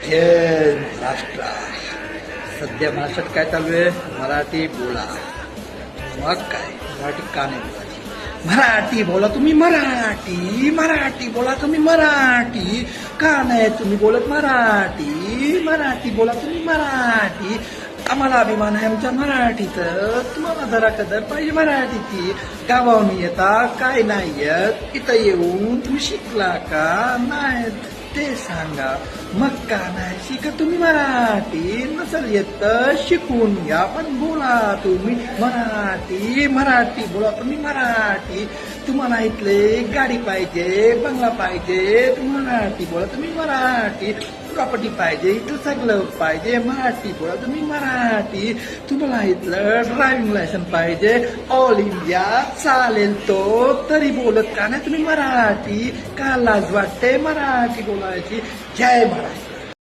हे राष्ट्र सध्या महाराष्ट्रात काय चालू आहे? मराठी बोला. मग काय मराठी का नाही बोलायची? मराठी बोला तुम्ही, मराठी मराठी बोला तुम्ही, मराठी का नाही तुम्ही बोलत? मराठी मराठी बोला तुम्ही, मराठी. आम्हाला अभिमान आहे आमच्या मराठीचं. तुम्हाला जरा कदर पाहिजे मराठीची. गावाहून येता काय नाही येत, इथं येऊन तुम्ही शिकला का नाही ते सांगा. मग का नाही शिका तुम्ही मराठी? नसेल येत शिकून घ्या, पण बोला तुम्ही मराठी. मराठी बोला तुम्ही, मराठी. तुम्हाला इथले गाडी पाहिजे, बंगला पाहिजे, मराठी बोला तुम्ही, मराठी. प्रॉपर्टी पाहिजे, इथं सगळं पाहिजे, मराठी बोला तुम्ही, मराठी. तुम्हाला इथलं ड्रायव्हिंग लायसन्स पाहिजे, ऑल इंडिया चालेल तो, तरी बोलत का नाही तुम्ही मराठी? का लाज वाटते मराठी बोलायची? जय महाराज.